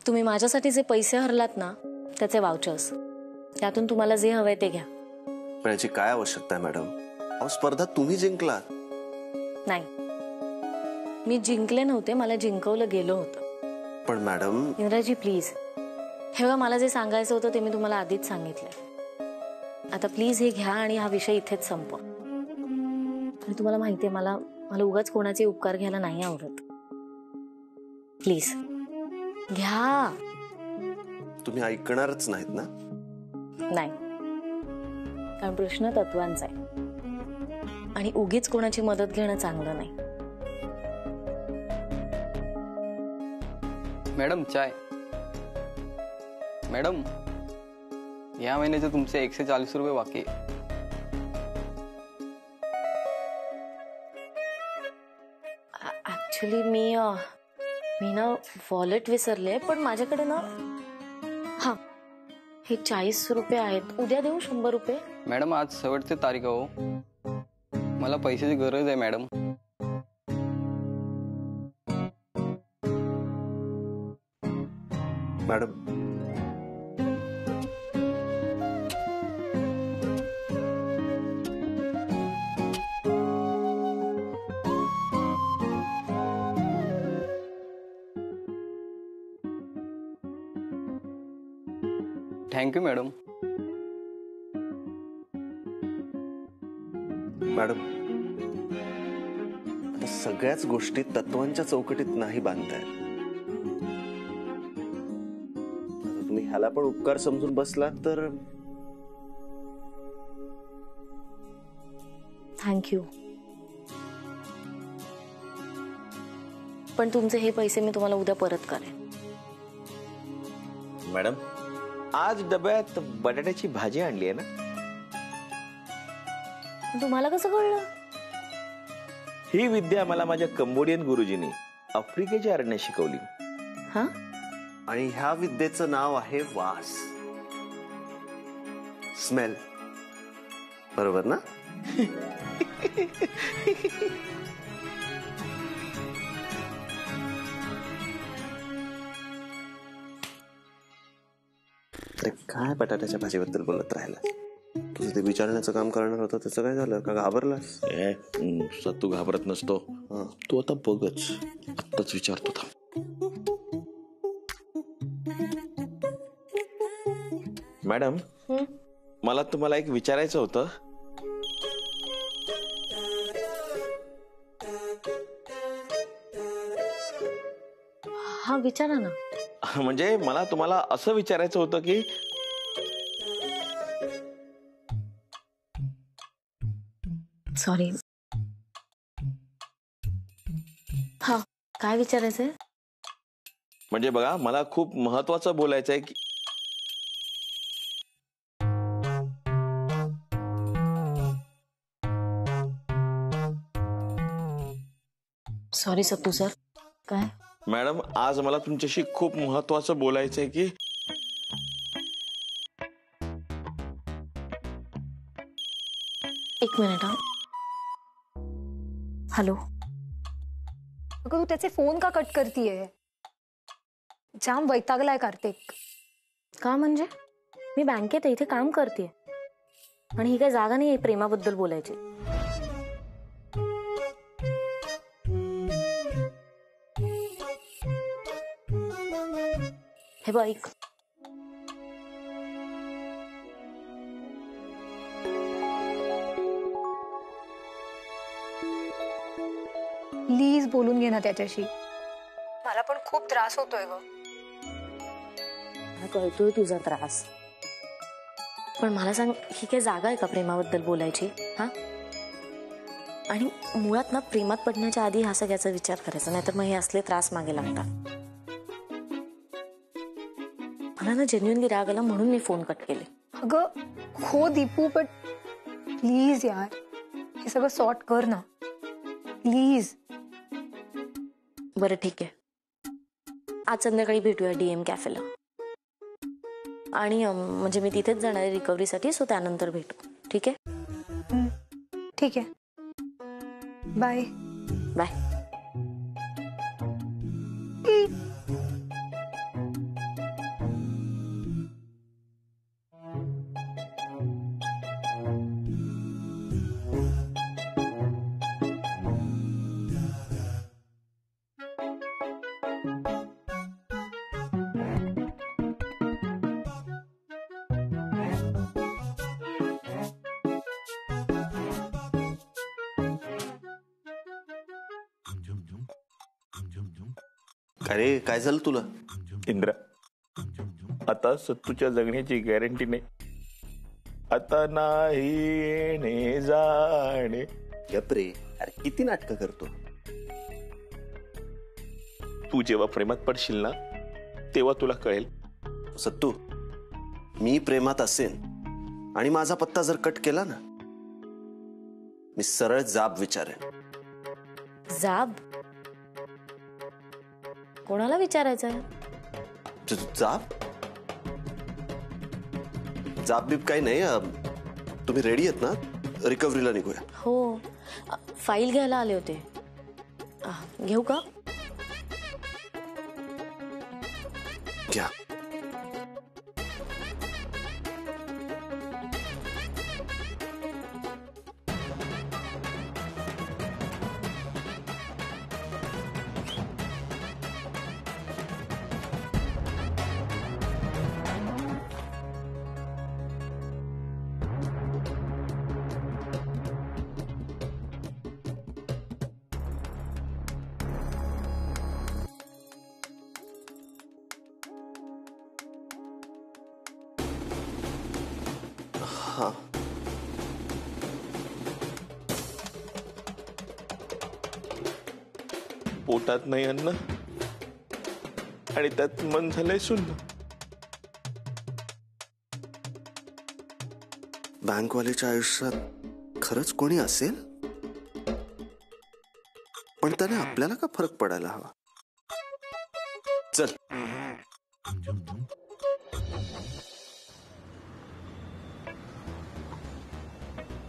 तुम्ही माझ्यासाठी जे पैसे हरलात ना त्याचे वाउचर्स, त्यातून तुम्हाला जे हवंय ते घ्या. पण याची काय आवश्यकता आहे मॅडम? अहो स्पर्धा तुम्ही जिंकलात. नाही, मी जिंकले नव्हते, मला जिंकवलं गेलं होतं. पण मॅडम. इंद्राजी प्लीज, हे बघा, मला जे सांगायचं होतं ते मी तुम्हाला आधीच सांगितलंय. आता प्लीज हे घ्या आणि हा विषय इथेच संपवा. आणि तुम्हाला माहितीये मला उगाच कोणाचे उपकार घ्यायला नाही आवडत. प्लीज घ्या. तुम्ही ऐकणारच नाहीत ना? नाही, कारण प्रश्न तत्वांचा आहे आणि उगीच कोणाची मदत घेणं चांगलं नाही. मॅडम चाय. मॅडम, या महिन्याचे तुमचे 140 रुपये बाकी. ऍक्च्युली मी ना वॉलेट विसरले, पण माझ्याकडे ना हा हे 40 रुपये आहेत. उद्या देऊ 100 रुपये? मॅडम आज शेवटची तारीख हो, मला पैशाची गरज आहे madam. Madam thank you madam. Madam आता सगळ्याच गोष्टी तत्वांच्या चौकटीत नाही बांधताय. तुम्ही ह्याला पण उपकार समजून बसलात तर थँक्यू. पण तुमचे हे पैसे मी तुम्हाला उद्या परत करेन. मॅडम आज डब्यात बटाट्याची भाजी आणली आहे ना? तुम्हाला कसं कळलं? ही विद्या मला माझ्या कंबोडियन गुरुजींनी आफ्रिकेच्या अरण्यात शिकवली. हा? आणि ह्या विद्येचं नाव आहे वास, स्मेल. बरोबर ना? अरे काय बटाट्याच्या भाजीबद्दल बोलत राहिला? तुझं ते विचारण्याचं काम करणार होतं, त्याचं काय झालं? का घाबरलास? तू घाबरत नसतो. तू आता बघच, आत्ताच विचारतो था. मॅडम मला तुम्हाला एक विचारायचं होतं. हा विचारा ना. म्हणजे मला तुम्हाला असं विचारायचं होतं की सॉरी. हा काय विचारायचंय? म्हणजे बघा मला खूप महत्वाचं बोलायचं आहे की सॉरी सत्तू सर. काय? मॅडम आज मला तुमच्याशी खूप महत्वाचं बोलायचं आहे की एक मिनिट. हा हॅलो. अगं तू त्याचे फोन का कट करतीये? जाम वैतागलाय कार्तिक. का म्हणजे? मी बँकेत इथे काम करते आणि ही काय जागा नाही प्रेमाबद्दल बोलायची. हे बघ ऐक. प्लीज बोलून घे ना त्याच्याशी. मला पण खूप त्रास होतोय ग. कळतोय तुझा त्रास, पण मला सांग ही काय जागा आहे का प्रेमाबद्दल बोलायची? हा, आणि मुळात ना प्रेमात पडण्याच्या आधी हा सगळ्याचा विचार करायचा, नाहीतर मग हे असले त्रास मागे लागतात. मला ना जेन्युइनली राग आला म्हणून मी फोन कट केले. अगं हो दीपू, पण प्लीज यार हे सगळं सॉर्ट कर ना प्लीज. बरं ठीक आहे, आज संध्याकाळी भेटूया DM कॅफेला. आणि म्हणजे मी तिथेच जाणार आहे रिकव्हरीसाठी, सो त्यानंतर भेटू. ठीक आहे? ठीक आहे. Bye bye. अरे काय झालं तुला? इंद्रा, आता सत्तूच्या जगण्याची गॅरंटी नाही. आता नाही येणे जाणे. गप्रे, अरे किती नाटकं करतो. तू जेव्हा प्रेमात पडशील ना तेव्हा तुला कळेल. सत्तू, मी प्रेमात असेन आणि माझा पत्ता जर कट केला ना, मी सरळ जाब विचारेन. जाब? कोणाला विचारायचं आहे? जाब? जाब बीब काही नाही. तुम्ही रेडी आहेत ना? रिकव्हरीला निघूया. हो, फाईल घ्यायला आले होते. घेऊ का? घ्या. हा, पोटात नाही अन्न आणि त्यात मन झालंय शून्य. बँकवाल्याच्या आयुष्यात खरंच कोणी असेल, पण त्याने आपल्याला का फरक पडायला हवा. चल.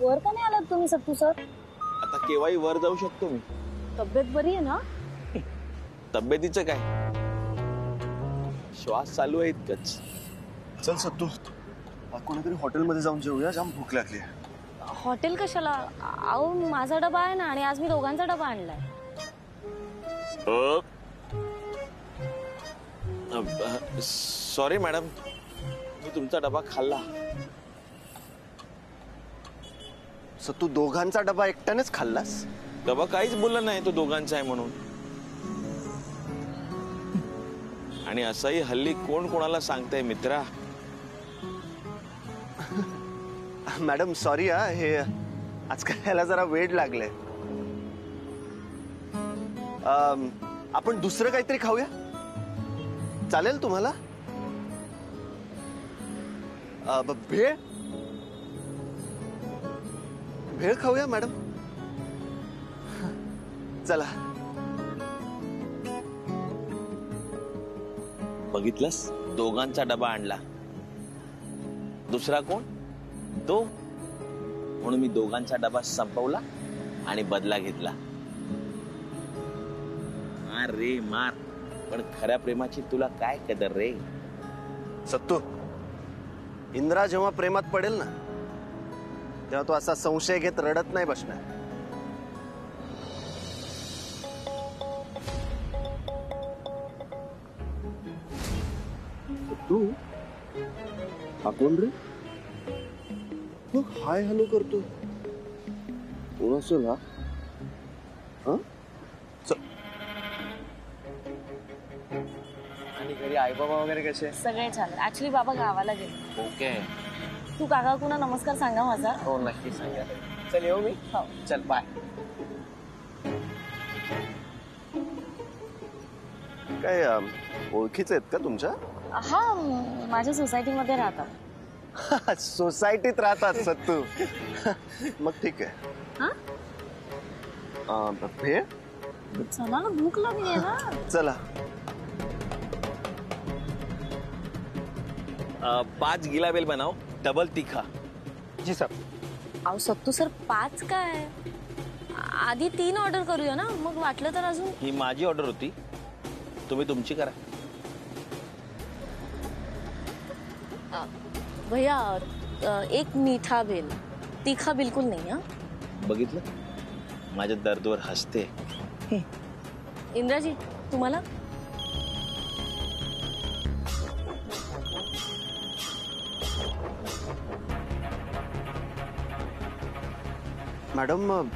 वर का नाही आलात तुम्ही सत्तू सर? आता केव्हाही वर जाऊ शकतो मी. तब्येत बरी आहे ना? तब्येतीचं काय, श्वास चालू आहे इतकंच. चल सत्तू, कोणीतरी हॉटेलमध्ये जाऊन जेवूया, जाम भूक लागली. हॉटेल कशाला? अहो माझा डबा आहे ना, आणि आज मी दोघांचा डबा आणलाय. सॉरी मॅडम, मी तुमचा डबा खाल्ला. सत्तू, दोघांचा डबा एकट्यानेच खाल्लास? डबा काहीच बोलला नाही तो दोघांचा आहे म्हणून. आणि असंही हल्ली कोण कोणाला सांगतंय मित्रा. मॅडम सॉरी हा, हे आजकाल ह्याला जरा वेळ लागले. आपण दुसरं काहीतरी खाऊया, चालेल तुम्हाला? भेळ भेळ खाऊया मॅडम. चला. बघितलंस, दोघांचा डबा आणला. दुसरा कोण? तो. म्हणून मी दोघांचा डबा संपवला आणि बदला घेतला. मार रे मार, पण खऱ्या प्रेमाची तुला काय कदर रे. सत्तू, इंद्रा जेव्हा प्रेमात पडेल ना, तेव्हा तो असा संशय घेत रडत नाही बसणार. तू हा कोण रे? हाय हॅलो करतो. कोण असेल हा? आणि घरी आई बाबा वगैरे कसे? सगळे छान. ऍक्च्युली बाबा गावाला गेले. ओके. तू काका कुणा नमस्कार सांगा माझा. हो नक्की सांगा. चल येऊ मी. हो. चल बाय. काय ओळखीचे आहेत का तुमच्या? हा, माझ्या सोसायटीमध्ये राहतात. सोसायटीत राहतात सत्तू. मग ठीक आहे. भेळ? चला ना, भूक लागली ना. चला. 5 गिलाबेल बनाव, डबल तीखा. जी सर. अहो सत्तू सर, 5 काय? आधी 3 ऑर्डर करूया ना, मग वाटलं तर अजून. ही माझी ऑर्डर होती, तुम्ही तुमची करा. भैया, 1 मीठा भेल, तीखा बिलकुल नाही. हा, बघितलं, माझ्या दर्दवर हसते. इंद्राजी तुम्हाला? मॅडम,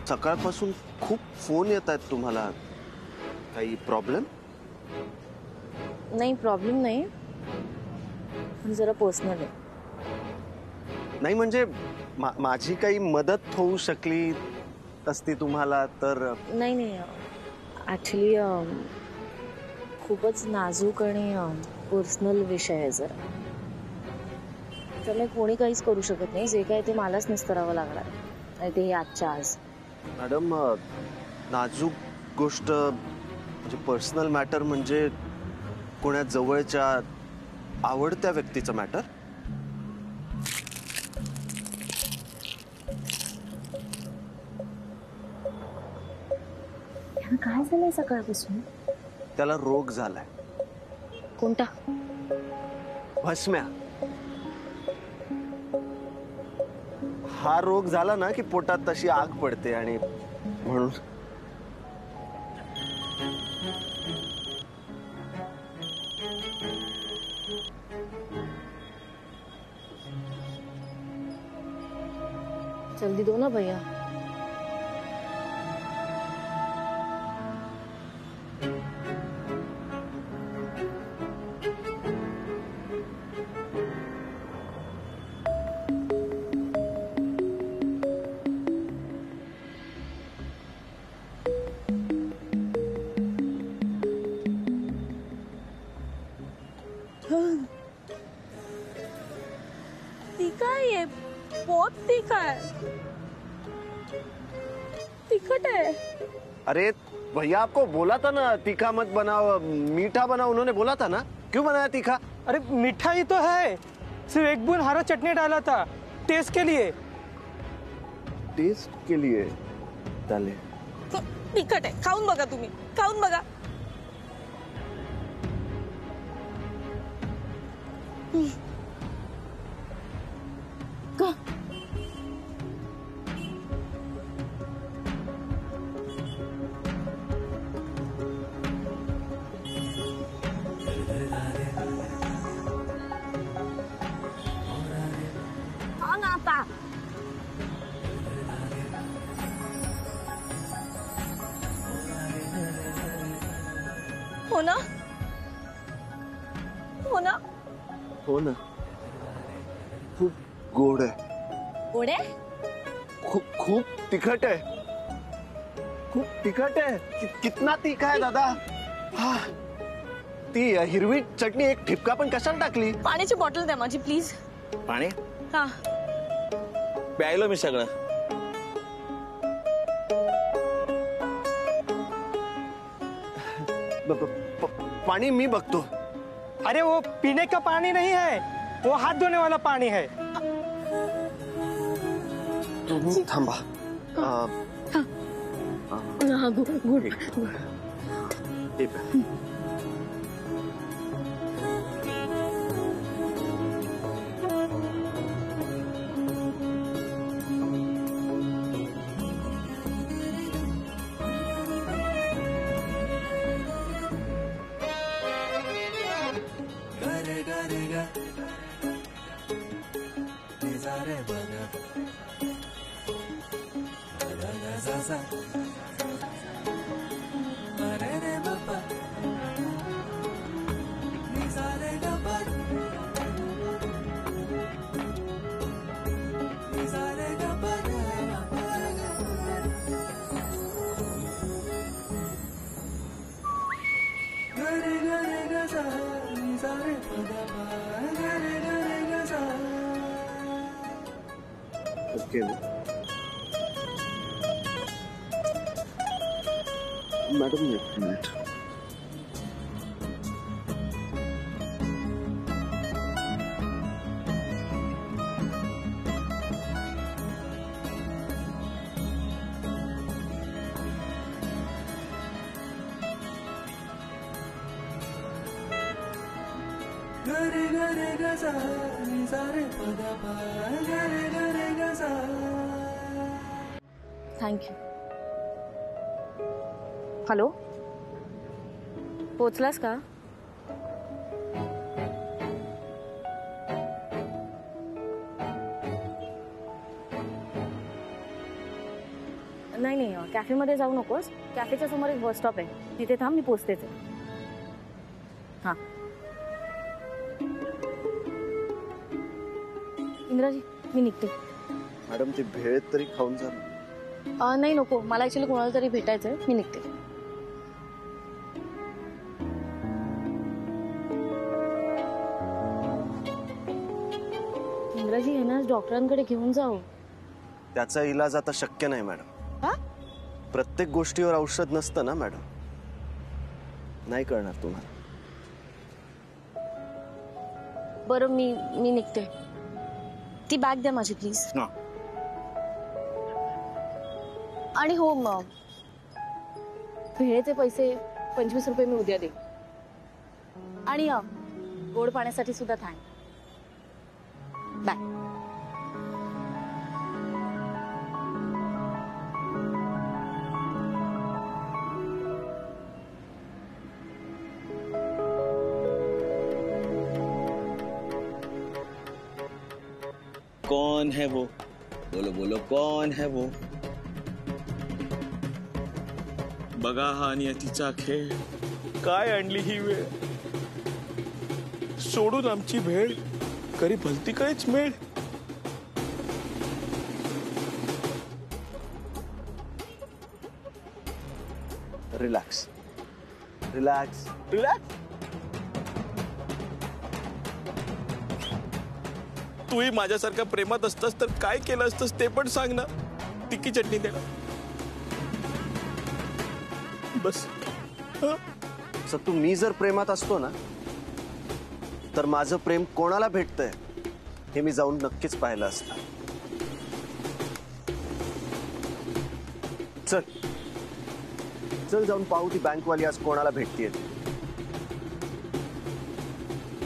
सकाळपासून खूप फोन येत आहेत तुम्हाला. काही प्रॉब्लेम? नाही प्रॉब्लेम नाही, पण जरा पर्सनल आहे. नाही म्हणजे माझी काही मदत होऊ शकली असती तुम्हाला तर. नाही नाही, ॲक्च्युली खूपच नाजूक आणि पर्सनल विषय आहे जरा, त्यामुळे कोणी काहीच करू शकत नाही. जे काय ते मलाच निस्तरावं लागणार आणि ते आजच्या आज. मॅडम नाजूक गोष्ट म्हणजे पर्सनल मॅटर म्हणजे कोणा जवळच्या आवडत्या व्यक्तीचं मॅटर. काय झालंय सकाळपासून? त्याला रोग झालाय. कोणता? भस्म्या. हा रोग झाला ना की पोटात तशी आग पडते आणि म्हणून. जल्दी दो ना भैया. तीखा है, बहुत तीखा है, तिखट है. अरे भैया आपको बोला था ना तीखा मत बनाओ, मीठा बनाओ. उन्होंने बोला था ना, क्यों बनाया तीखा? अरे मीठा ही तो है, सिर्फ एक बूंद हरा चटनी डाला था टेस्ट के लिए. टेस्ट के लिए डाले. तिखट आहे, खाऊन बघा तुम्ही, खाऊन बघा. का? सांग आता. हो ना, हो ना. हो ना. खूप गोड आहे. गोडे खूप तिखट आहे. खूप तिखट आहे. कितना तीखा आहे दादा. हा, ती हिरवी चटणी एक ठिपका पण कशाला टाकली? पाण्याची बॉटल द्या माझी प्लीज. पाणी हा. प्यायलो मी सगळं. पाणी मी बघतो. अरे वो पीने का पानी नहीं है, वो हाथ धोने वाला पानी है. तुम्ही थांबा. गुड. हे प्या. ओके मॅडम एक मिनिट. थँक्यू. हॅलो, पोचलास का? नाही नाही, कॅफेमध्ये जाऊ नकोस. कॅफेच्या समोर एक बस स्टॉप आहे, तिथे थांब, मी पोचतेच आहे. हा इंद्राजी मी निघते. मॅडम ती भेळ तरी खाऊन जा ना. नाही नको, मला ऍक्च्युली कोणाला तरी भेटायचंय, मी निघते. इंद्राजी यांना डॉक्टरांकडे घेऊन जाऊ. त्याचा इलाज आता शक्य नाही मॅडम. का? प्रत्येक गोष्टीवर औषध नसतं ना मॅडम. नाही कळणार तुम्हाला. बरं मी निघते. ती बॅग द्या माझी प्लीज. आणि हो मग भेळेचे पैसे 25 रुपये मी उद्या दे. आणि गोड पाण्यासाठी सुद्धा थँक. बाय. कौन है वो? बोलो बोलो कौन है वो? बघा हा नियतीचा खेळ. काय आणली ही वेळ? सोडून आमची भेळ करी भलती काहीच मेळ. Relax relax relax. तूही माझ्यासारख्या प्रेमात असतास तर काय केलं असतंस ते पण सांग ना. तिकी चटणी देणार बस. सत्तू, मी जर प्रेमात असतो ना तर माझं प्रेम कोणाला भेटतंय हे मी जाऊन नक्कीच पाहिलं असतं. चल चल जाऊन पाहू ती बँकवाली आज कोणाला भेटतीये.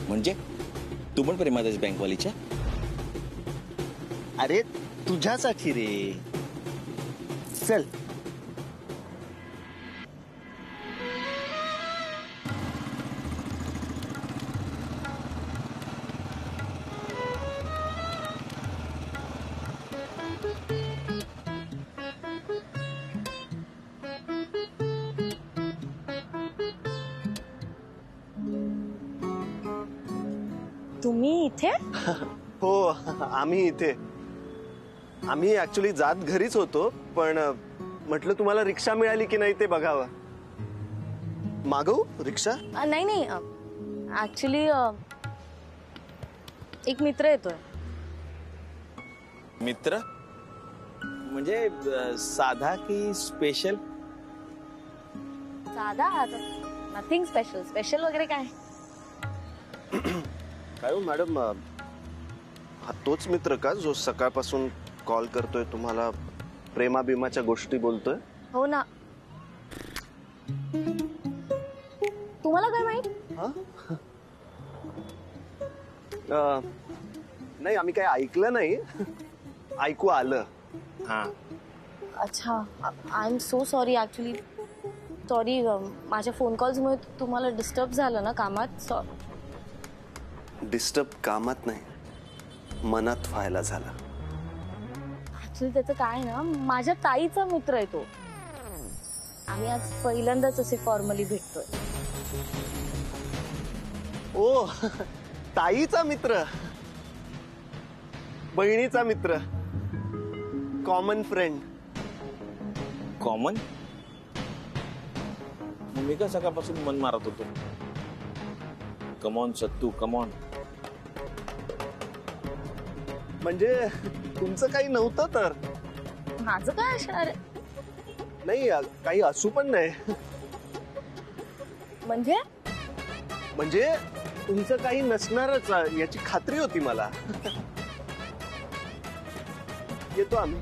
म्हणजे तू पण प्रेमात आहेस बँकवालीच्या? अरे तुझ्यासाठी रे. चल. तुम्ही इथे? हो आम्ही इथे. आम्ही ऍक्च्युली जात घरीच होतो पण म्हटलं तुम्हाला रिक्षा मिळाली की नाही ते बघावं. मागवू रिक्षा? नाही नाही, ऍक्च्युली एक मित्र येतोय. मित्र म्हणजे साधा की स्पेशल? साधा, नथिंग स्पेशल. स्पेशल वगैरे काय? काय हो मॅडम, हा तोच मित्र का जो सकाळपासून कॉल करतोय तुम्हाला, प्रेमाबिमाच्या गोष्टी बोलतोय? हो ना. तुम्हाला काय माहित? नाही आम्ही काय ऐकलं नाही, ऐकू आलं. हा अच्छा, I am so sorry. Actually sorry, माझ्या फोन कॉल्समुळे तुम्हाला डिस्टर्ब झालं ना कामात. डिस्टर्ब कामात नाही, मनात व्हायला झाला. ऍक्च्युली त्याचं काय ना, माझ्या ताईचा मित्र आहे तो. आम्ही आज पहिल्यांदाच असे फॉर्मली भेटतोय. ओ ताईचा मित्र, बहिणीचा मित्र, कॉमन फ्रेंड. कॉमन? मी का सकाळपासून मन मारत होतो. कमॉन सत्तू कमॉन. म्हणजे तुमचं काही नव्हतं तर? माझं काय असणार आहे? नाही काही असू पण नाही. म्हणजे तुमचं काही नसणारच याची खात्री होती मला. येतो आम्ही.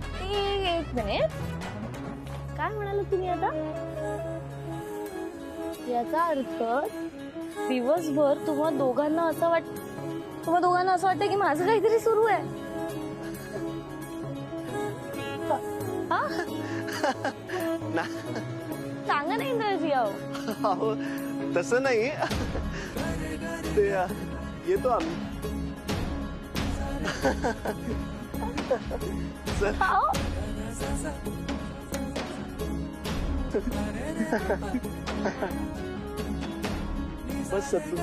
एक मिनिट, काय म्हणाला तुम्ही आता? याचा अर्थ दिवसभर तुम्हा दोघांना असं वाटतं की माझं काहीतरी सुरू आहे. सांगा नाही इंद्रजी. अहो तसं नाही, ते येतो आम्ही. बस सत्तू